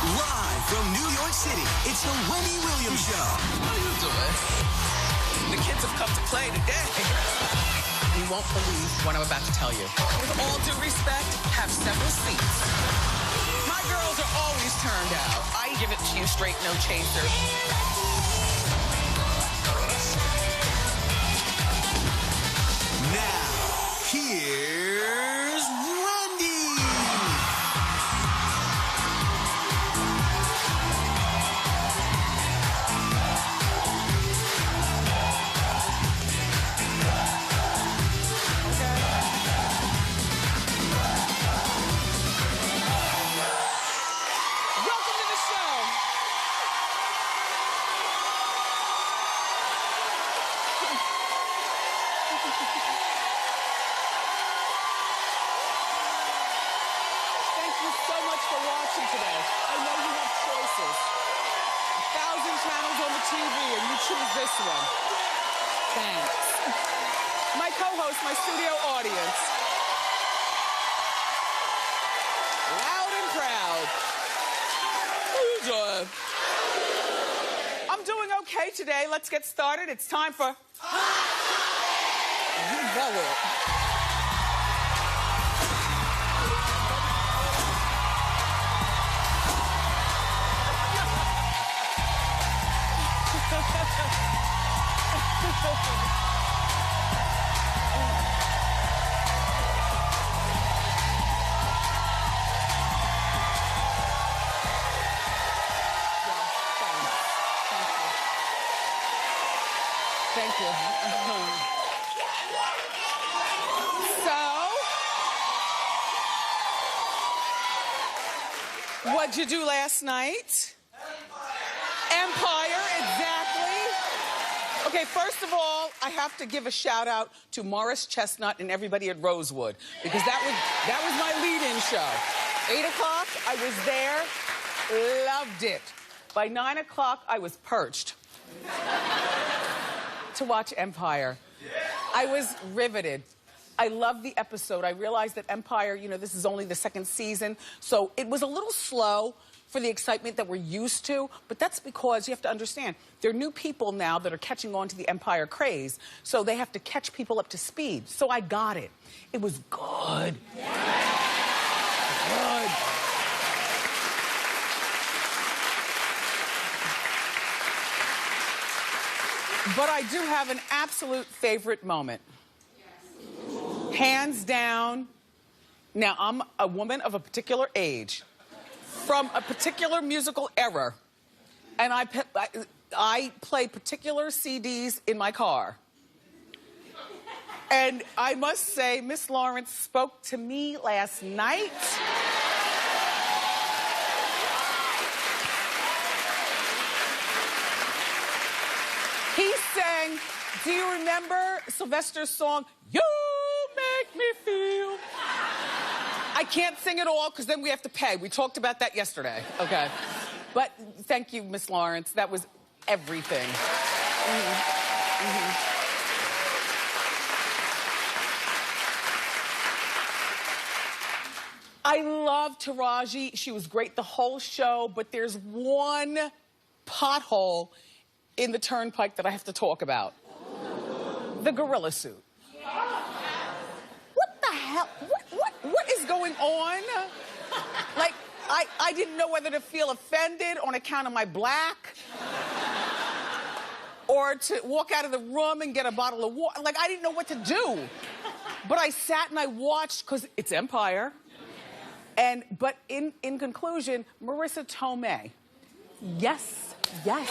Live from New York City, it's the Wendy Williams Show. How you doing? The kids have come to play today. You won't believe what I'm about to tell you. With all due respect, have several seats. My girls are always turned out. I give it to you straight, no chaser. Now, here's Wendy. Welcome to the show. Thank you so much for watching today. I know you have choices. 1,000 channels on the TV, and you choose this one. Thanks. My co-host, my studio audience. Loud and proud. How you doing? I'm doing okay today. Let's get started. It's time for... You know it. Thank you. So, what'd you do last night? Empire, exactly. Okay, first of all, I have to give a shout out to Morris Chestnut and everybody at Rosewood, because that was my lead-in show. 8 o'clock, I was there, loved it. By 9 o'clock, I was perched to watch Empire. I was riveted. I loved the episode. I realized that Empire, you know, this is only the second season, so it was a little slow for the excitement that we're used to, but that's because you have to understand, there are new people now that are catching on to the Empire craze, so they have to catch people up to speed. So I got it. It was good. Good. But I do have an absolute favorite moment. Yes. Hands down. Now, I'm a woman of a particular age, from a particular musical era, and I play particular CDs in my car. And I must say, Miss Lawrence spoke to me last night. He sang, do you remember Sylvester's song, You Make Me Feel? I can't sing it all because then we have to pay. We talked about that yesterday, okay? But thank you, Miss Lawrence. That was everything. I love Taraji. She was great the whole show, but there's one pothole in the turnpike that I have to talk about. The gorilla suit. What the hell? What is going on? Like, I didn't know whether to feel offended on account of my black or to walk out of the room and get a bottle of water. Like, I didn't know what to do. But I sat and I watched, because it's Empire. But in conclusion, Marissa Tomei. Yes, yes,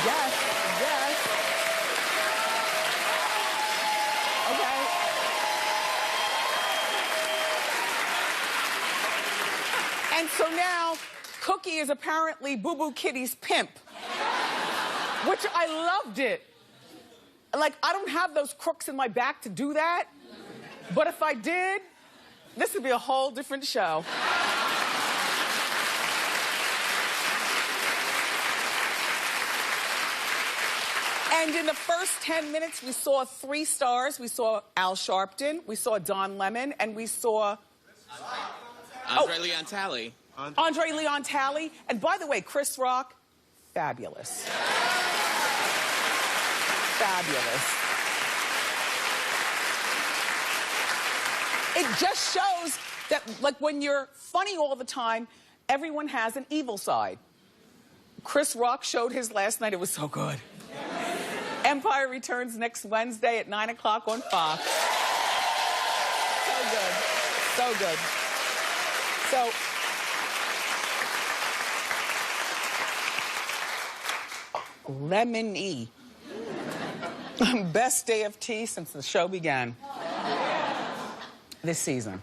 yes, yes. Okay. And so now, Cookie is apparently Boo Boo Kitty's pimp. Which I loved it. Like, I don't have those crooks in my back to do that. But if I did, this would be a whole different show. And in the first 10 minutes, we saw 3 stars. We saw Al Sharpton, we saw Don Lemon, and we saw... Andre Leon Talley. Andre Leon Talley. And by the way, Chris Rock, fabulous. Fabulous. It just shows that, like, when you're funny all the time, everyone has an evil side. Chris Rock showed his last night. It was so good. Empire returns next Wednesday at 9 o'clock on Fox. So good. So good. So, lemon-y. Best day of tea since the show began. This season.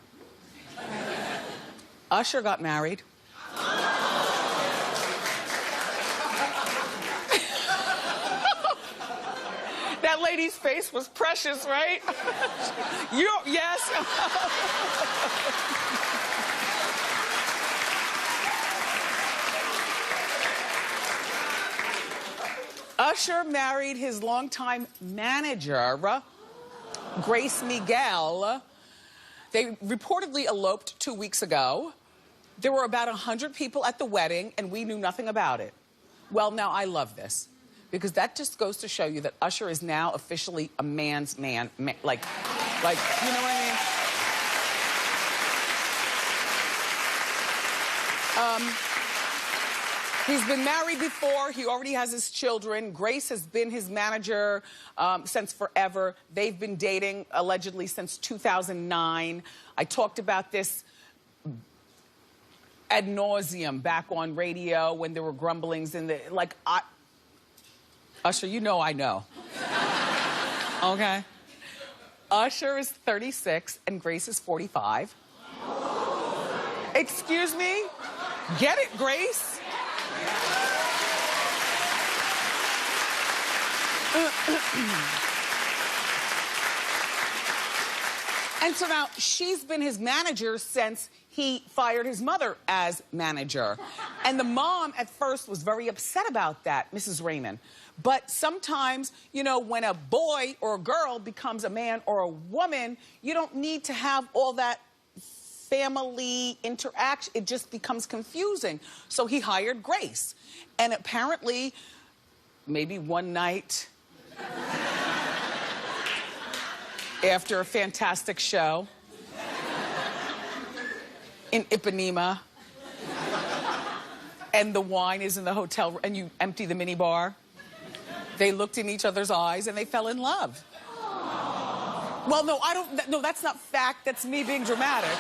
Usher got married. That lady's face was precious, right? Yes. Usher married his longtime manager, Grace Miguel. They reportedly eloped 2 weeks ago. There were about 100 people at the wedding, and we knew nothing about it. Well, now I love this, because that just goes to show you that Usher is now officially a man's man. Like, you know what I mean? He's been married before. He already has his children. Grace has been his manager since forever. They've been dating, allegedly, since 2009. I talked about this ad nauseum back on radio when there were grumblings in the, like, Usher, you know I know. Okay? Usher is 36 and Grace is 45. Excuse me? Get it, Grace? And so now she's been his manager since he fired his mother as manager. And the mom at first was very upset about that, Mrs. Raymond. But sometimes, you know, when a boy or a girl becomes a man or a woman, you don't need to have all that family interaction. It just becomes confusing. So he hired Grace. And apparently, maybe one night after a fantastic show in Ipanema, and the wine is in the hotel, and you empty the minibar, they looked in each other's eyes and they fell in love. Well, no, that's not fact. That's me being dramatic.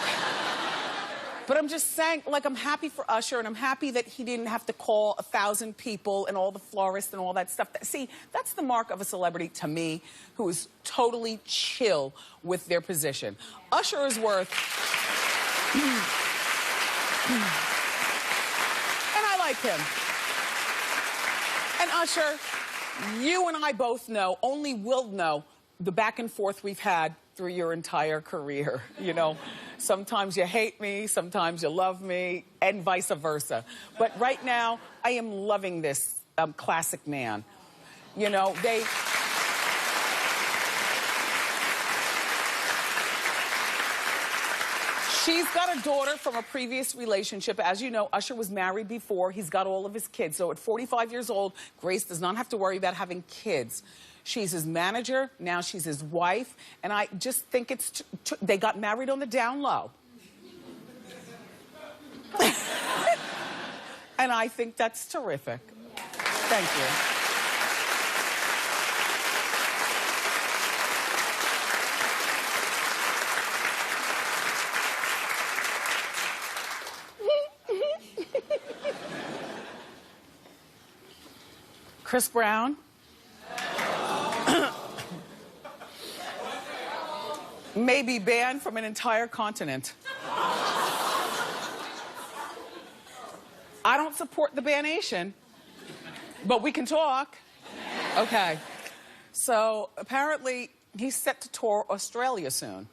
But I'm just saying, like, I'm happy for Usher, and I'm happy that he didn't have to call 1,000 people and all the florists and all that stuff. See, that's the mark of a celebrity, to me, who is totally chill with their position. Usher is worth... and I like him. And Usher, you and I both know, only will know, the back and forth we've had through your entire career, you know. Sometimes you hate me, sometimes you love me, and vice versa. But right now, I am loving this classic man. You know, she's got a daughter from a previous relationship. As you know, Usher was married before. He's got all of his kids. So at 45 years old, Grace does not have to worry about having kids. She's his manager, now she's his wife, and I just think it's... they got married on the down low. And I think that's terrific. Thank you. Chris Brown. May be banned from an entire continent. I don't support the bannation, but we can talk. Okay. So apparently he's set to tour Australia soon.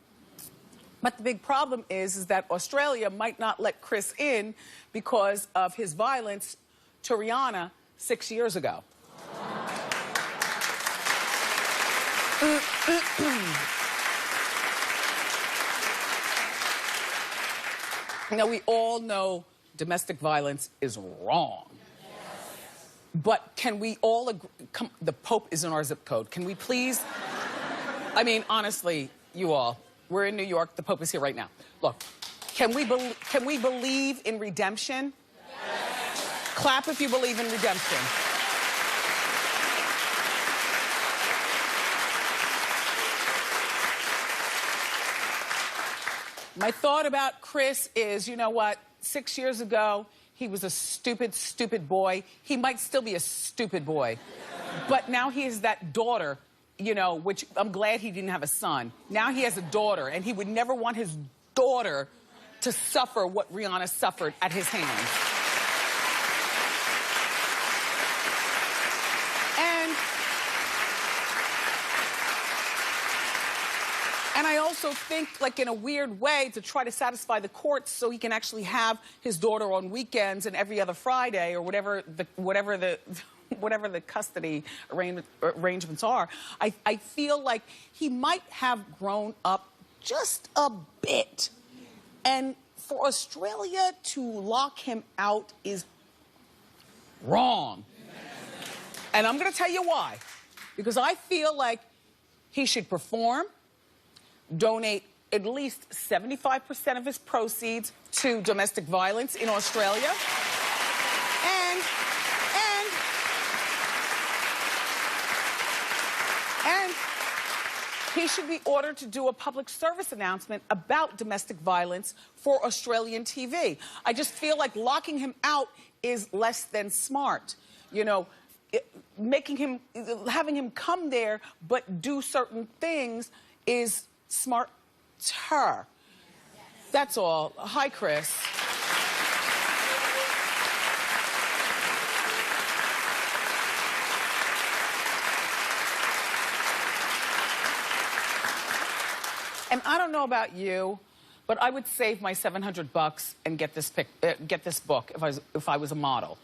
But the big problem is that Australia might not let Chris in because of his violence to Rihanna 6 years ago. Now, we all know domestic violence is wrong. But can we all agree, the Pope is in our zip code. Can we please, I mean, honestly, you all, we're in New York, the Pope is here right now. Look, can we believe in redemption? Yes. Clap if you believe in redemption. My thought about Chris is, you know what, 6 years ago, he was a stupid, stupid boy. He might still be a stupid boy. But now he has that daughter, you know, which I'm glad he didn't have a son. Now he has a daughter, and he would never want his daughter to suffer what Rihanna suffered at his hands. And I also think, like, in a weird way, to try to satisfy the courts so he can actually have his daughter on weekends and every other Friday or whatever the custody arrangements are. I feel like he might have grown up just a bit. And for Australia to lock him out is wrong. And I'm going to tell you why. Because I feel like he should perform, donate at least 75% of his proceeds to domestic violence in Australia. And he should be ordered to do a public service announcement about domestic violence for Australian TV. I just feel like locking him out is less than smart. You know, having him come there but do certain things is smarter. That's all. Hi, Chris. And I don't know about you, but I would save my $700 and get this book if I was a model.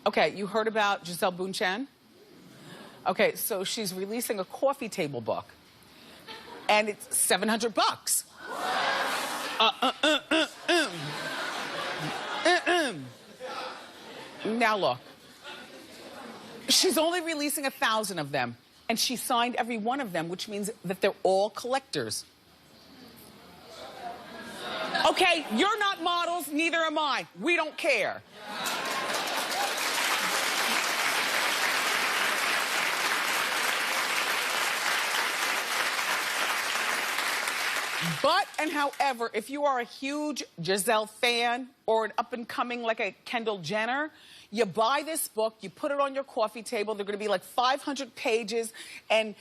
Okay, you heard about Gisele Bündchen? Okay, so she's releasing a coffee table book. And it's $700. Now look, she's only releasing 1,000 of them, and she signed every one of them, which means that they're all collectors. Okay, you're not models, neither am I. We don't care. But, and however, if you are a huge Gisele fan or an up-and-coming like a Kendall Jenner, you buy this book, you put it on your coffee table. They're going to be like 500 pages, and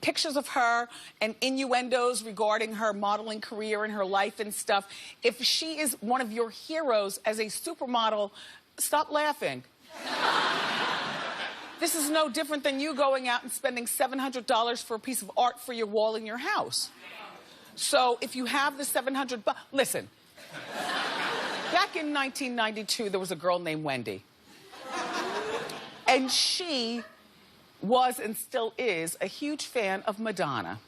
pictures of her and innuendos regarding her modeling career and her life and stuff. If she is one of your heroes as a supermodel, stop laughing. This is no different than you going out and spending $700 for a piece of art for your wall in your house. So if you have the $700, listen, back in 1992, there was a girl named Wendy. And she was and still is a huge fan of Madonna.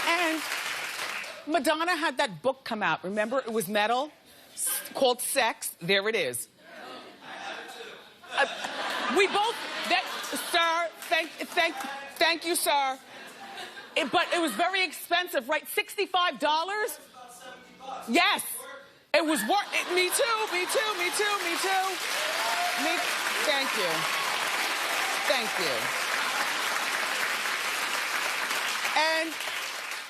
And Madonna had that book come out. Remember, it was metal, called Sex. There it is. We both... Sir, thank you, sir. But it was very expensive, right? $65? Yes. It was worth it. Me too. Thank you. And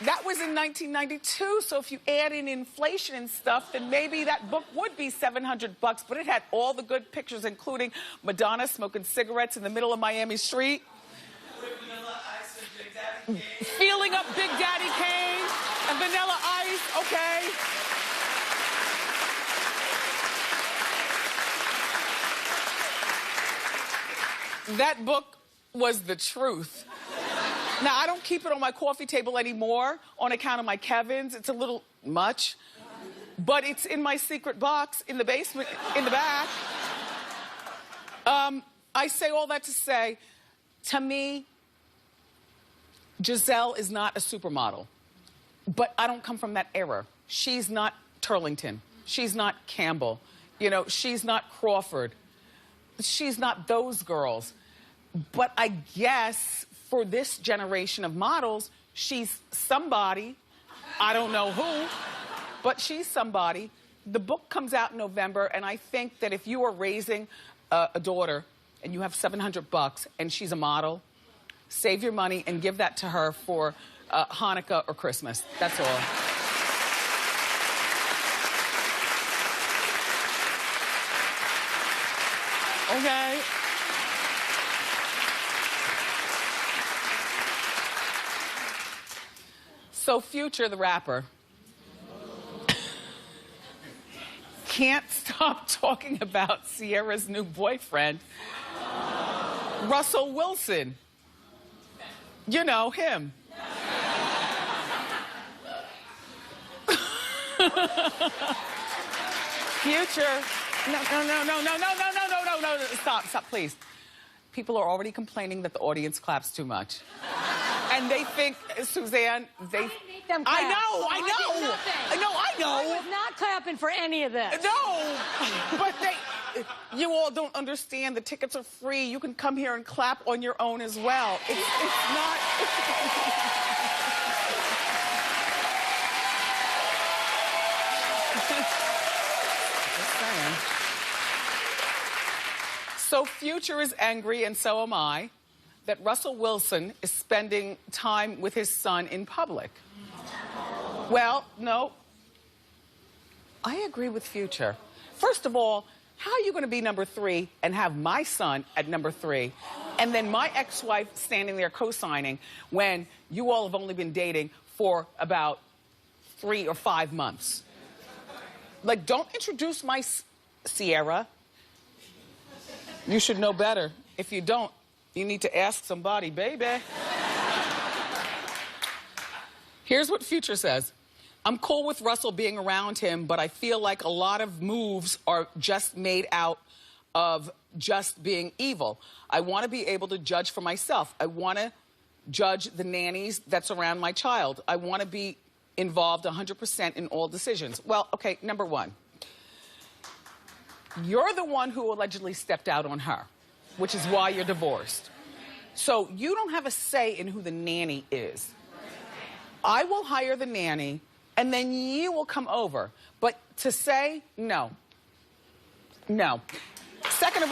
that was in 1992, so if you add in inflation and stuff, then maybe that book would be $700, but it had all the good pictures, including Madonna smoking cigarettes in the middle of Miami Street. Feeling up Big Daddy Kane and Vanilla Ice, okay? That book was the truth. Now, I don't keep it on my coffee table anymore on account of my Kevins. It's a little much. But it's in my secret box in the basement, in the back. I say all that to say, to me, Gisele is not a supermodel. But I don't come from that era. She's not Turlington. She's not Campbell. You know, she's not Crawford. She's not those girls. But I guess for this generation of models, she's somebody. I don't know who, but she's somebody. The book comes out in November, and I think that if you are raising a daughter and you have $700 and she's a model, save your money and give that to her for Hanukkah or Christmas. That's all. Okay? So Future, the rapper, can't stop talking about Sierra's new boyfriend, Russell Wilson. You know, him. Future. No, stop, please. People are already complaining that the audience claps too much. And they think, Suzanne, they... I didn't make them clap. I know. I know. I was not clapping for any of this. No, but you all don't understand. The tickets are free. You can come here and clap on your own as well. It's not... Just saying. So Future is angry, and so am I, that Russell Wilson is spending time with his son in public. Well, no. I agree with Future. First of all, how are you going to be number 3 and have my son at number 3 and then my ex-wife standing there co-signing when you all have only been dating for about 3 or 5 months? Like, don't introduce my Sierra. You should know better. If you don't, you need to ask somebody, baby. Here's what Future says. I'm cool with Russell being around him, but I feel like a lot of moves are just made out of just being evil. I want to be able to judge for myself. I want to judge the nannies that's around my child. I want to be involved 100% in all decisions. Well, okay, number 1. You're the one who allegedly stepped out on her, which is why you're divorced. So you don't have a say in who the nanny is. I will hire the nanny, and then you will come over. But to say, no. No. Second of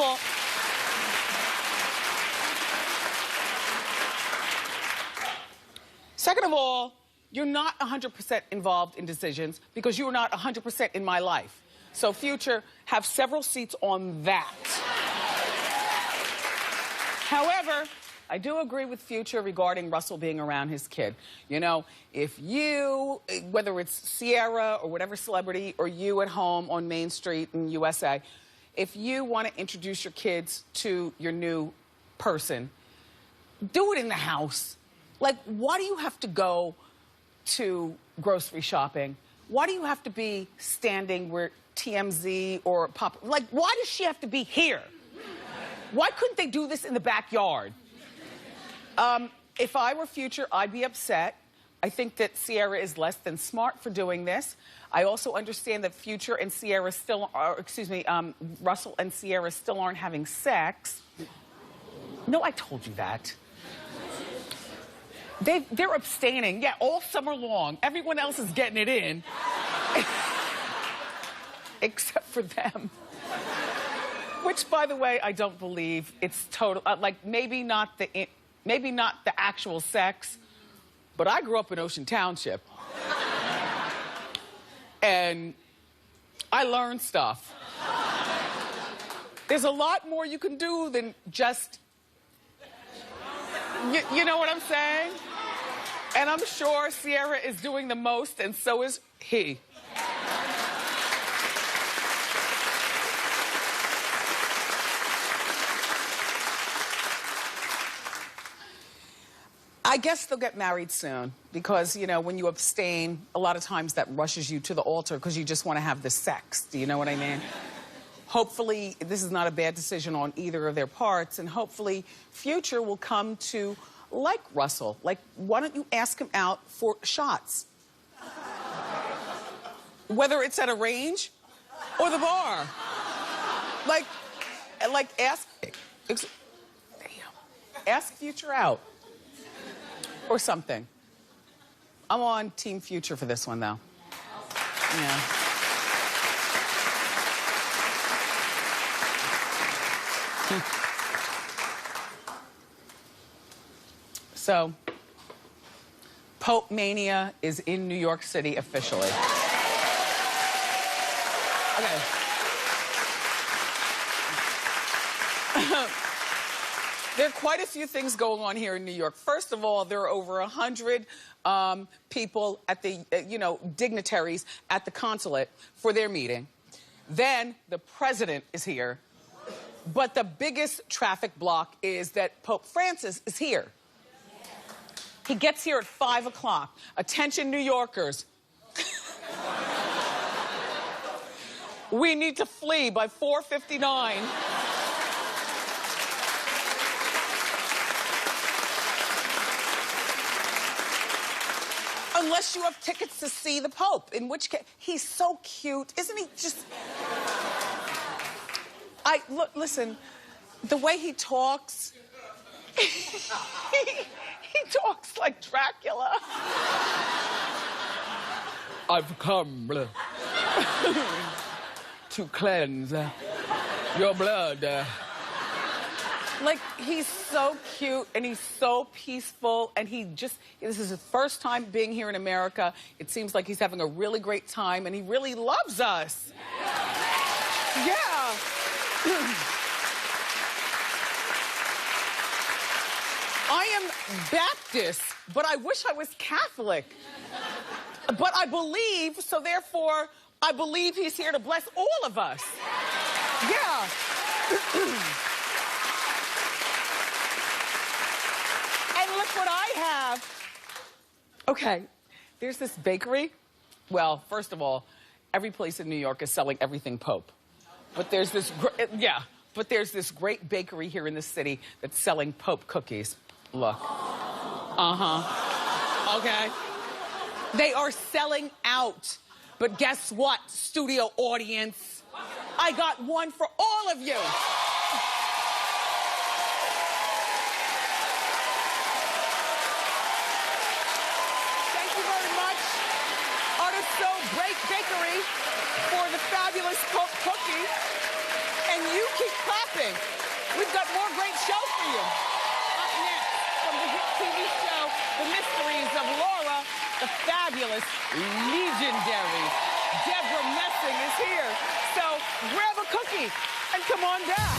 all, you're not 100% involved in decisions because you are not 100% in my life. So Future, have several seats on that. However, I do agree with Future regarding Russell being around his kid. You know, if you, whether it's Sierra or whatever celebrity, or you at home on Main Street in USA, if you want to introduce your kids to your new person, do it in the house. Like, why do you have to go to grocery shopping? Why do you have to be standing where TMZ or Pop... Like, why does she have to be here? Why couldn't they do this in the backyard? If I were Future, I'd be upset. I think that Sierra is less than smart for doing this. I also understand that Future and Sierra still are, Russell and Sierra still aren't having sex. No, I told you that. They're abstaining, yeah, all summer long. Everyone else is getting it in. Except for them. Which, by the way, I don't believe. It's total, like, maybe not the actual sex, but I grew up in Ocean Township. And I learned stuff. There's a lot more you can do than just... You know what I'm saying? And I'm sure Sierra is doing the most, and so is he. I guess they'll get married soon because, you know, when you abstain, a lot of times that rushes you to the altar because you just want to have the sex. Do you know what I mean? Hopefully, this is not a bad decision on either of their parts, and hopefully Future will come to like Russell. Like, why don't you ask him out for shots? whether it's at a range or the bar. Like ask Future out or something. I'm on Team Future for this one, though. Yeah. So, Pope Mania is in New York City officially. Okay. There are quite a few things going on here in New York. First of all, there are over 100 people at the, dignitaries at the consulate for their meeting. Then the president is here. But the biggest traffic block is that Pope Francis is here. He gets here at 5 o'clock. Attention, New Yorkers. We need to flee by 4:59. Unless you have tickets to see the Pope, in which case, he's so cute. Isn't he just... listen, the way he talks, he talks like Dracula. I've come to cleanse your blood. Like, he's so cute and he's so peaceful and this is his first time being here in America. It seems like he's having a really great time and he really loves us. Yeah. I am Baptist, but I wish I was Catholic. But I believe, so therefore, I believe he's here to bless all of us. Yeah. And look what I have. Okay, there's this bakery. Well, first of all, every place in New York is selling everything Pope. But there's this, great bakery here in the city that's selling Pope cookies. Look. Okay. They are selling out. But guess what, studio audience? I got one for all of you. Thank you very much, Artisto Bakery, for the fabulous Pope cookie. And you keep clapping. We've got more great shows for you. Up next, from the hit TV show, The Mysteries of Laura, the fabulous, legendary Deborah Messing is here. So grab a cookie and come on down.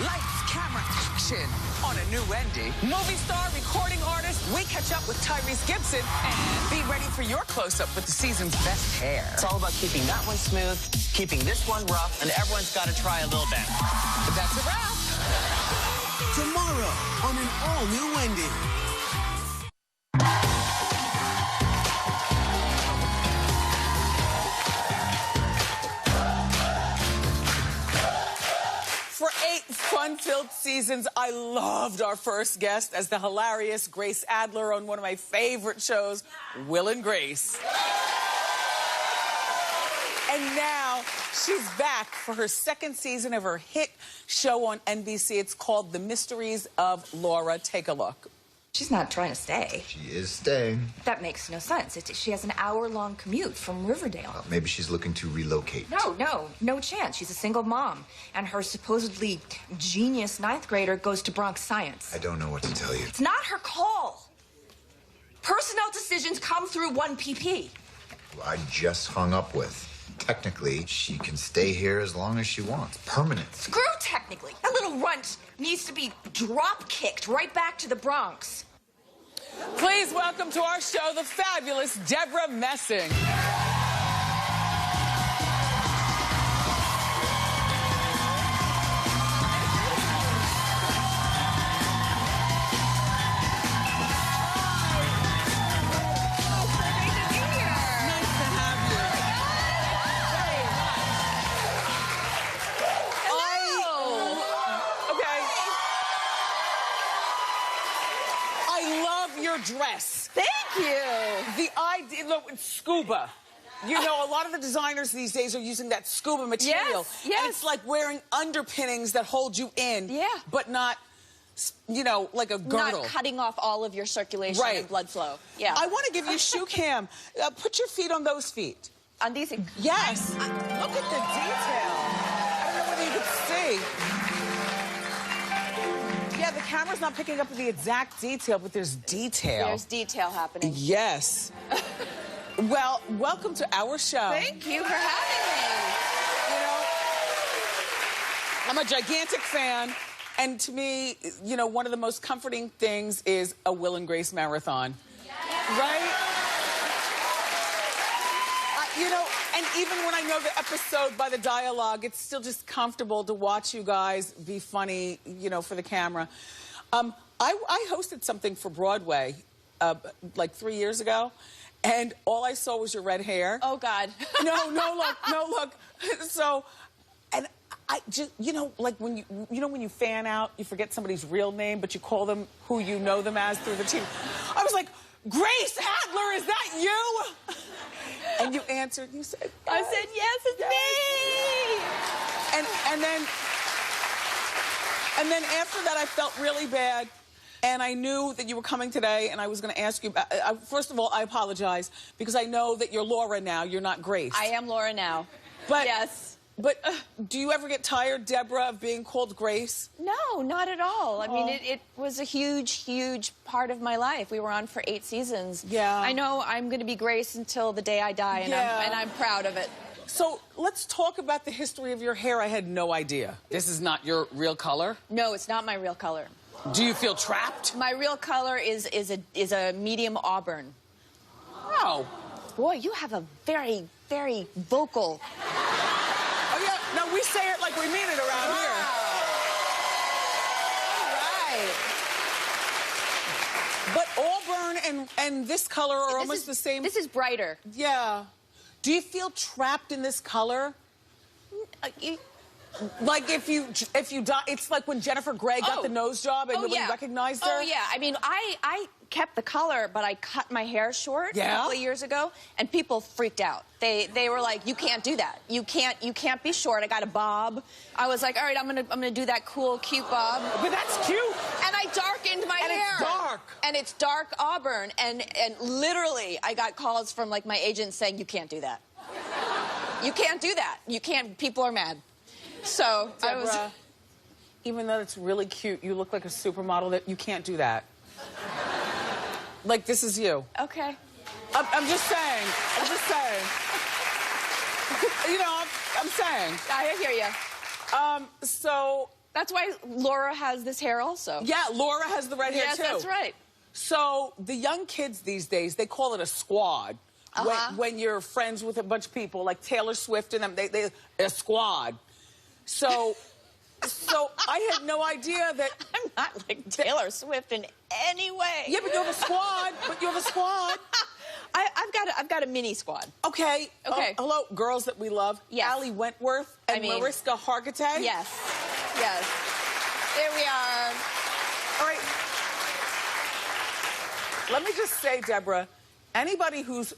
Lights, camera, action on a new Wendy. Movie star, recording artist, we catch up with Tyrese Gibson and be ready for your close-up with the season's best hair. It's all about keeping that one smooth, keeping this one rough, and everyone's got to try a little bit. But that's a wrap. Tomorrow on an all-new Wendy. For 8 fun-filled seasons, I loved our first guest as the hilarious Grace Adler on one of my favorite shows, Will and Grace. And now she's back for her second season of her hit show on NBC. It's called The Mysteries of Laura. Take a look. She's not trying to stay. She is staying. That makes no sense. She has an hour-long commute from Riverdale. Well, maybe she's looking to relocate. No chance. She's a single mom. And her supposedly genius 9th grader goes to Bronx Science. I don't know what to tell you. It's not her call. Personnel decisions come through 1PP. Who I just hung up with. Technically, she can stay here as long as she wants. Permanent. Screw technically. That little runt needs to be drop-kicked right back to the Bronx. Please welcome to our show the fabulous Deborah Messing. your dress. Thank you. The idea, look, it's scuba. You know, a lot of the designers these days are using that scuba material. Yes. And it's like wearing underpinnings that hold you in. Yeah. But not, you know, like a girdle. Not cutting off all of your circulation Right. and blood flow. Yeah. I want to give you shoe cam. Put your feet on those feet. On these. Yes. Look at the detail. I don't know whether you can see. Yeah, the camera's not picking up the exact detail, but there's detail. There's detail happening. Yes. Well, welcome to our show. Thank you for having You know, I'm a gigantic fan, and to me, you know, one of the most comforting things is a Will and Grace marathon. Right? You know, and even when I know the episode by the dialogue, it's still just comfortable to watch you guys be funny, you know, for the camera. I hosted something for Broadway like 3 years ago, and all I saw was your red hair. Oh, God. No, look. So, and I just, you know, like when you fan out, you forget somebody's real name, but you call them who you know them as through the team. I was like, Grace Adler, is that you? And you answered, you said, yes. I said, yes, it's me. And then after that, I felt really bad. And I knew that you were coming today, and I was going to ask you, first of all, I apologize, because I know that you're Laura now, you're not Grace. I am Laura now. But, yes. But do you ever get tired, Deborah, of being called Grace? No, not at all. I mean, it was a huge, huge part of my life. We were on for 8 seasons. Yeah. I know I'm going to be Grace until the day I die, and, I'm proud of it. So let's talk about the history of your hair. I had no idea. This is not your real color? No, it's not my real color. Do you feel trapped? My real color is a medium auburn. Oh. Boy, you have a very, very vocal... Oh, yeah. No, we say it like we mean it around here. All right. But auburn and this color are almost the same. This is brighter. Yeah. Do you feel trapped in this color? Like if you die, it's like when Jennifer Grey got the nose job and nobody recognized her. Oh yeah, I mean, I kept the color, but I cut my hair short a couple of years ago, and people freaked out. They were like, "You can't do that. You can't be short." I got a bob. I was like, "All right, I'm gonna do that cool, cute bob." But that's cute. And I darkened my hair. And it's dark. And it's dark auburn, and literally, I got calls from like my agent saying, "You can't do that. You can't do that. You can't." People are mad. So Deborah, even though it's really cute, you look like a supermodel. That you can't do that. Like this is you. Okay. I'm just saying. I'm just saying. You know, I'm saying. I hear you. So that's why Laura has this hair also. yeah, Laura has the red hair too. Yes, that's right. So the young kids these days, they call it a squad. When you're friends with a bunch of people, like Taylor Swift and them, they a squad. So I had no idea that... I'm not like Taylor Swift in any way. Yeah, but you have a squad. I've got a mini squad. Okay. Okay. Hello, girls that we love. Yes. Allie Wentworth and Mariska Hargitay. Yes. Yes. There we are. All right. Let me just say, Deborah, anybody who's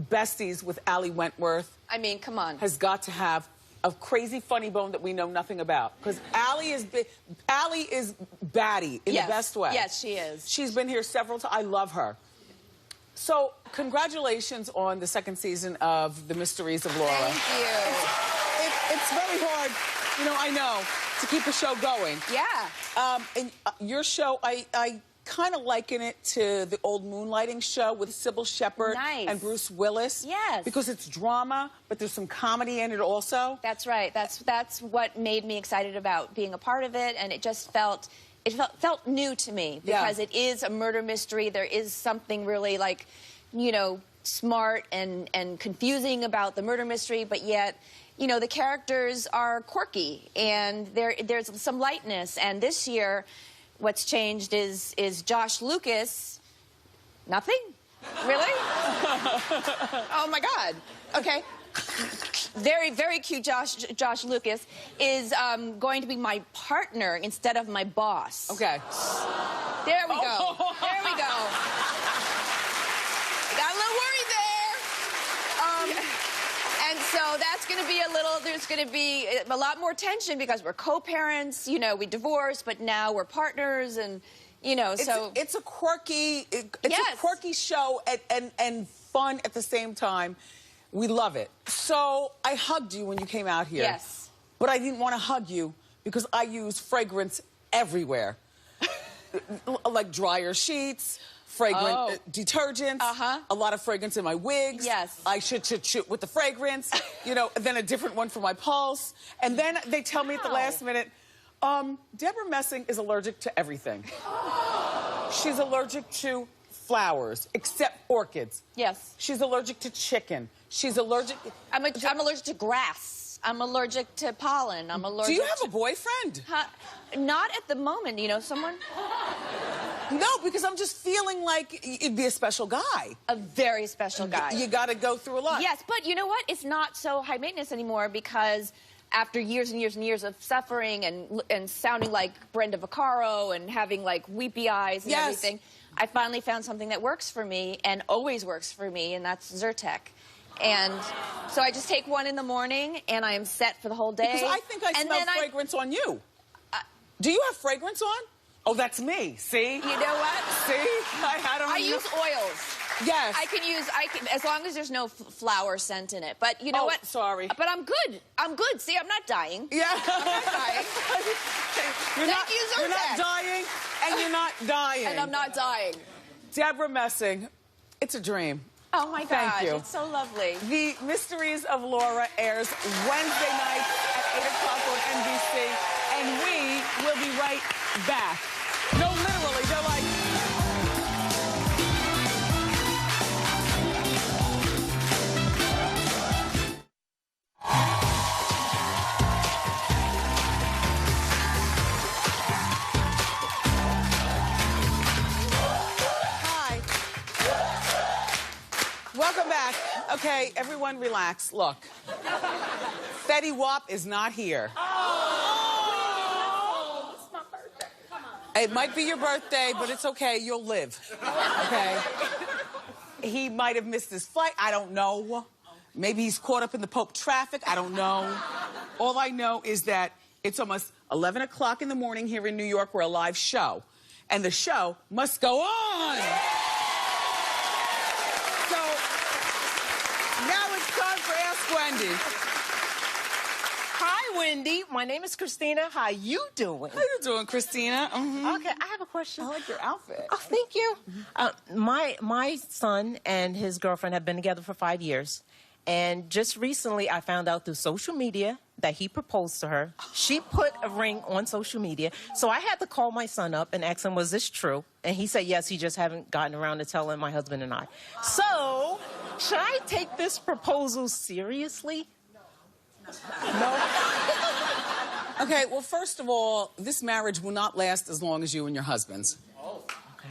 besties with Allie Wentworth... I mean, come on. ...has got to have a crazy funny bone that we know nothing about. Because Allie is batty in the best way. Yes, she is. She's been here several times. I love her. So, congratulations on the second season of The Mysteries of Laura. Thank you. It's very hard, you know, I know, to keep a show going. Yeah. And your show, I kind of liken it to the old Moonlighting show with Sybil Shepherd and Bruce Willis. Yes. Because it's drama, but there's some comedy in it also. That's right. That's what made me excited about being a part of it, and it just felt new to me because it is a murder mystery. There is something really like, you know, smart and confusing about the murder mystery, but yet, you know, the characters are quirky and there's some lightness. And this year, what's changed is Josh Lucas. Nothing? Really? Oh my God. Okay. Very, very cute Josh Lucas is going to be my partner instead of my boss. Okay. There we go. There we go. that's going to be there's going to be a lot more tension because we're co-parents, you know, we divorced, but now we're partners and, you know, so. It's a quirky, Yes. a quirky show and fun at the same time. We love it. So I hugged you when you came out here. Yes. But I didn't want to hug you because I use fragrance everywhere. Like dryer sheets, fragrant detergents, a lot of fragrance in my wigs. Yes. I shoot with the fragrance, you know, then a different one for my pulse. And then they tell me at the last minute, Deborah Messing is allergic to everything. She's allergic to flowers, except orchids. Yes. She's allergic to chicken. She's allergic... I'm allergic to grass. I'm allergic to pollen. I'm allergic Do you have a boyfriend? Not at the moment, you know, someone... No, because I'm just feeling like it'd be a special guy. A very special guy. You got to go through a lot. Yes, but you know what? It's not so high maintenance anymore because after years and years and years of suffering and sounding like Brenda Vaccaro and having like weepy eyes and everything, I finally found something that works for me and always works for me, and that's Zyrtec. And so I just take one in the morning and I am set for the whole day. Because I think I smell fragrance on you. Do you have fragrance on? Oh, that's me. See? You know what? See? I had on. I use oils. Yes. I can, as long as there's no flower scent in it. But you know what? Sorry. But I'm good. I'm good. See, I'm not dying. Yeah. I'm not dying. You're not dying, and you're not dying. And I'm not dying. Deborah Messing, it's a dream. Oh, my gosh. Thank you. It's so lovely. The Mysteries of Laura airs Wednesday nights at 8 o'clock on NBC, and we will be right back. No, literally, they're like... Hi. Welcome back. Okay, everyone relax. Look. Fetty Wap is not here. It might be your birthday, but it's okay. You'll live. Okay? He might have missed his flight. I don't know. Maybe he's caught up in the Pope traffic. I don't know. All I know is that it's almost 11 o'clock in the morning here in New York. We're a live show. And the show must go on. So, now it's time for Ask Wendy. Hi, Wendy. My name is Christina. How you doing? How you doing, Christina? Okay, I have a question. I like your outfit. Oh, thank you. My son and his girlfriend have been together for 5 years. And just recently, I found out through social media that he proposed to her. She put a ring on social media. So I had to call my son up and ask him, was this true? And he said, yes, he just haven't gotten around to telling my husband and I. So, should I take this proposal seriously? No? Okay, well, first of all, this marriage will not last as long as you and your husband's. Oh.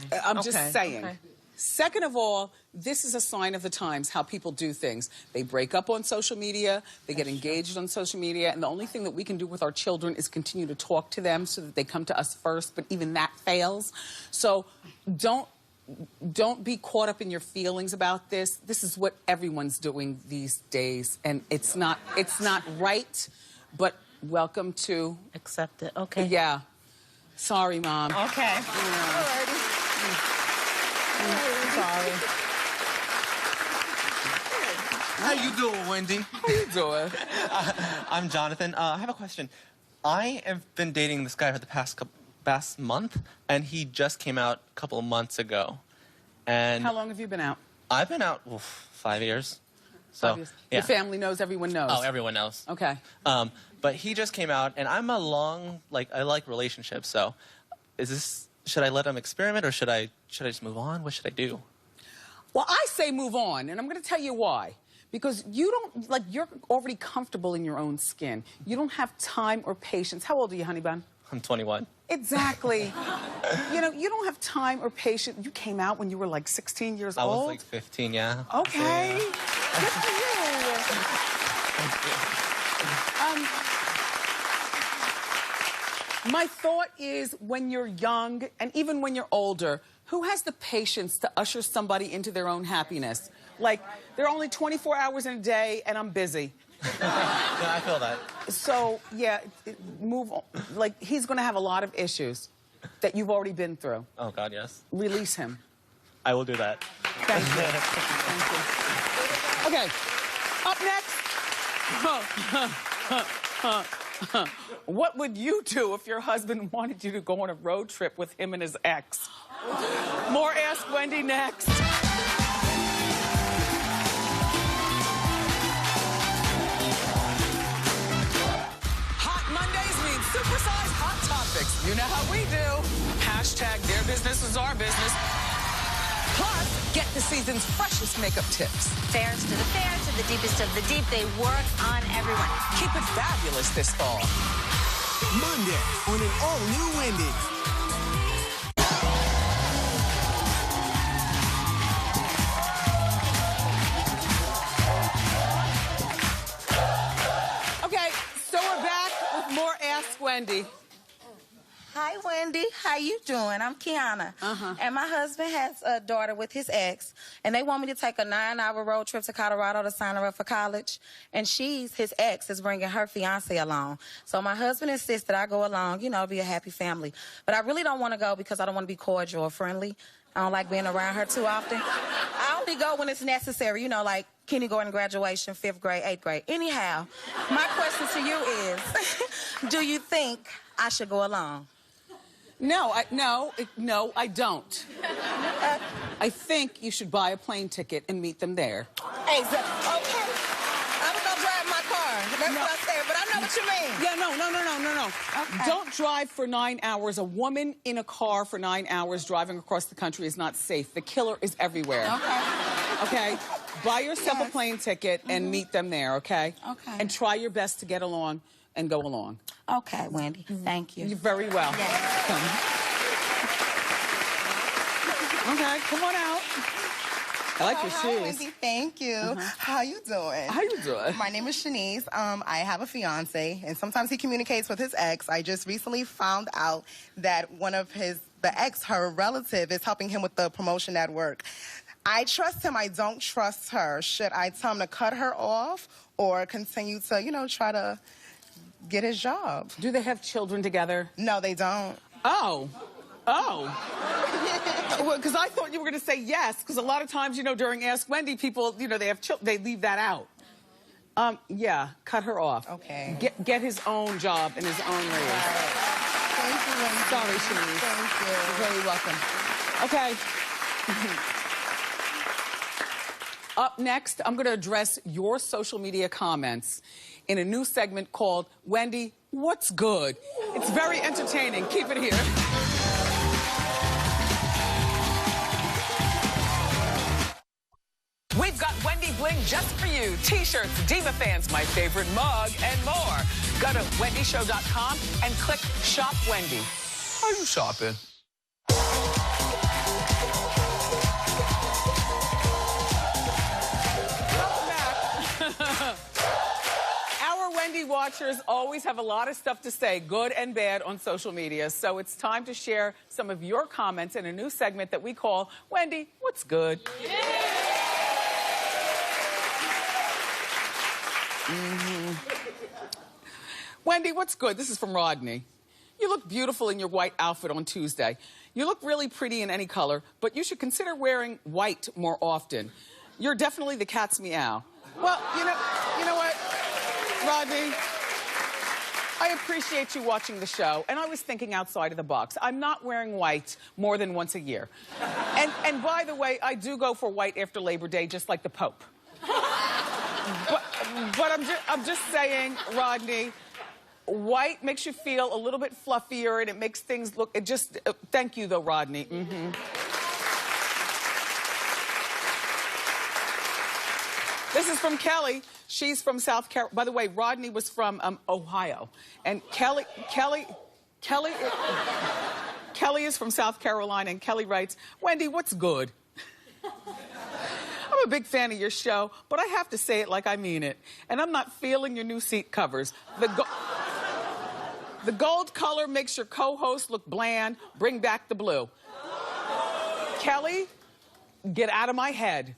Okay. I'm just saying. Okay. Second of all, this is a sign of the times, how people do things. They break up on social media, they get engaged on social media, and the only thing that we can do with our children is continue to talk to them so that they come to us first, but even that fails. So don't be caught up in your feelings about this. This is what everyone's doing these days, and it's not right, but welcome to... Accept it, okay. Yeah. Sorry, Mom. Okay. Yeah. Sorry. How you doing, Wendy? How you doing? I'm Jonathan. I have a question. I have been dating this guy for the past month, and he just came out a couple of months ago. And How long have you been out? I've been out 5 years. So, 5 years. yeah. Your family knows, everyone knows. Oh, everyone knows. Okay. But he just came out, and I'm I like relationships. So, should I let him experiment, or should I just move on? What should I do? Well, I say move on, and I'm going to tell you why. Because you don't, you're already comfortable in your own skin. You don't have time or patience. How old are you, honey bun? I'm 21. Exactly. You know, you don't have time or patience. You came out when you were like 16 years I old? was like 15, yeah. Okay. Yeah. Good for you. My thought is, when you're young, and even when you're older, who has the patience to usher somebody into their own happiness? Like, there are only 24 hours in a day, and I'm busy. No, I feel that. So, yeah, move on. Like, he's going to have a lot of issues that you've already been through. Oh, God, yes. Release him. I will do that. Thank you. Thank you. Okay, up next. What would you do if your husband wanted you to go on a road trip with him and his ex? More Ask Wendy next. Hot Mondays mean supersized hot topics. You know how we do. Hashtag their business is our business. Plus, get the season's freshest makeup tips. Fairs to the fair, to the deepest of the deep, they work on everyone. Keep it fabulous this fall. Monday on an all-new Wendy. Okay, so we're back with more Ask Wendy. Hi, Wendy. How you doing? I'm Kiana. And my husband has a daughter with his ex, and they want me to take a 9-hour road trip to Colorado to sign her up for college. And his ex is bringing her fiance along. So my husband insists that I go along, you know, be a happy family. But I really don't want to go because I don't want to be cordial or friendly. I don't like being around her too often. I only go when it's necessary, you know, like kindergarten graduation, 5th grade, 8th grade. Anyhow, my question to you is, do you think I should go along? No, I don't. I think you should buy a plane ticket and meet them there. Exactly. Okay. I'm gonna drive my car. That's what I said, but I know what you mean. Yeah, no. Okay. Don't drive for 9 hours. A woman in a car for 9 hours driving across the country is not safe. The killer is everywhere. Okay? Buy yourself a plane ticket and meet them there, okay? Okay. And try your best to get along and go along. Okay, Wendy. Thank you. You're very well. Yes. Okay, come on out. I like your Hi, shoes. Wendy. Thank you. How you doing? How you doing? My name is Shanice. I have a fiance, and sometimes he communicates with his ex. I just recently found out that one of the ex, her relative, is helping him with the promotion at work. I trust him. I don't trust her. Should I tell him to cut her off or continue to, you know, try to get his job? Do they have children together? No, they don't. Oh. Well, because I thought you were going to say yes, because a lot of times, you know, during Ask Wendy, people, you know, they have they leave that out. Yeah, cut her off. Okay. Get his own job and his own raise. Right. Thank you, Wendy. Sorry, Shanice. Thank you. You're very welcome. Okay. Up next, I'm going to address your social media comments in a new segment called Wendy, What's Good? It's very entertaining. Keep it here. We've got Wendy Bling just for you. T-shirts, Diva Fans, my favorite mug, and more. Go to wendyshow.com and click Shop Wendy. Are you shopping? Our Wendy watchers always have a lot of stuff to say, good and bad, on social media. So it's time to share some of your comments in a new segment that we call Wendy, What's Good? Wendy, what's good? This is from Rodney. You look beautiful in your white outfit on Tuesday. You look really pretty in any color, but you should consider wearing white more often. You're definitely the cat's meow. Well, you know what, Rodney? I appreciate you watching the show, and I was thinking outside of the box. I'm not wearing white more than once a year. And by the way, I do go for white after Labor Day, just like the Pope. But I'm just saying, Rodney, white makes you feel a little bit fluffier, and it makes things look, thank you, though, Rodney. This is from Kelly. She's from South Carolina. By the way, Rodney was from Ohio. And Kelly is from South Carolina, and Kelly writes, Wendy, what's good? I'm a big fan of your show, but I have to say it like I mean it. And I'm not feeling your new seat covers. The gold color makes your co-host look bland. Bring back the blue. Kelly, get out of my head.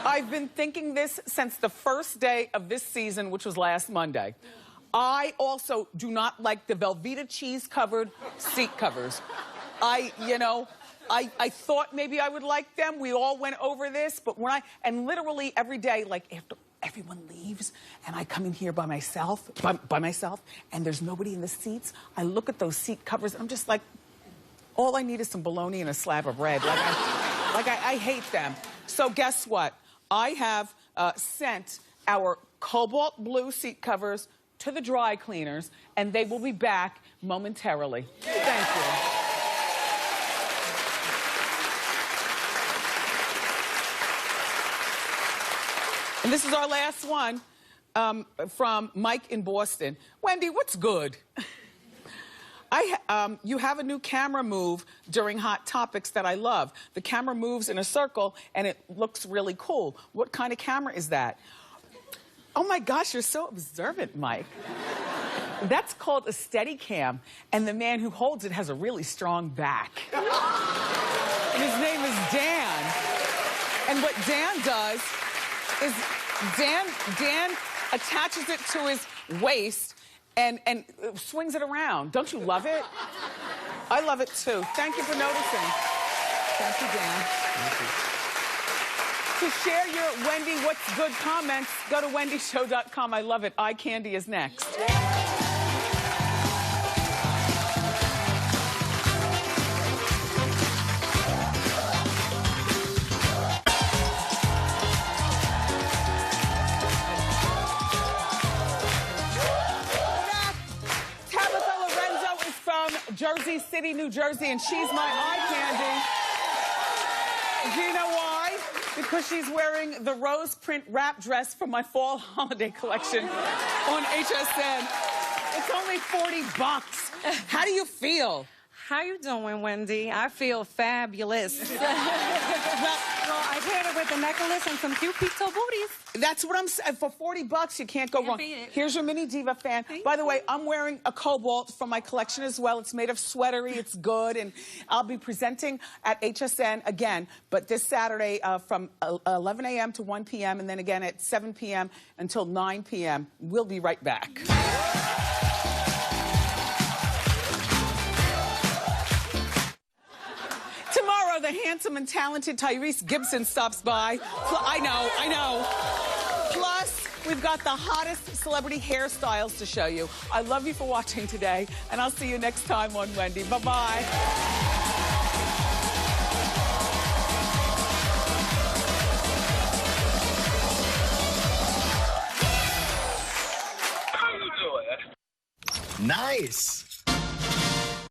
I've been thinking this since the first day of this season, which was last Monday. I also do not like the Velveeta cheese-covered seat covers. I thought maybe I would like them. We all went over this, but and literally every day, like after everyone leaves and I come in here by myself, and there's nobody in the seats, I look at those seat covers and I'm just like, all I need is some bologna and a slab of bread. I hate them. So guess what? I have sent our cobalt blue seat covers to the dry cleaners, and they will be back momentarily. Thank you. And this is our last one from Mike in Boston. Wendy, what's good? You have a new camera move during Hot Topics that I love. The camera moves in a circle, and it looks really cool. What kind of camera is that? Oh, my gosh, you're so observant, Mike. That's called a Steadicam, and the man who holds it has a really strong back. And his name is Dan. And what Dan does is Dan attaches it to his waist and swings it around. Don't you love it? I love it too. Thank you for noticing. Thank you, Dan. Thank you. To share your Wendy What's Good comments, go to wendyshow.com. I love it. Eye candy is next. Jersey City, New Jersey, and she's my eye candy. Do you know why? Because she's wearing the rose print wrap dress from my fall holiday collection on HSN. It's only $40. How do you feel? How you doing, Wendy? I feel fabulous. Well, I paired it with a necklace and some cute peep-toe booties. That's what I'm saying. For $40, you can't go wrong. Here's your mini diva fan. By the way, I'm wearing a cobalt from my collection as well. It's made of sweatery. It's good. And I'll be presenting at HSN again, but this Saturday from 11 a.m. to 1 p.m. and then again at 7 p.m. until 9 p.m. We'll be right back. Tomorrow, the handsome and talented Tyrese Gibson stops by. I know. Plus, we've got the hottest celebrity hairstyles to show you. I love you for watching today, and I'll see you next time on Wendy. Bye-bye. Nice.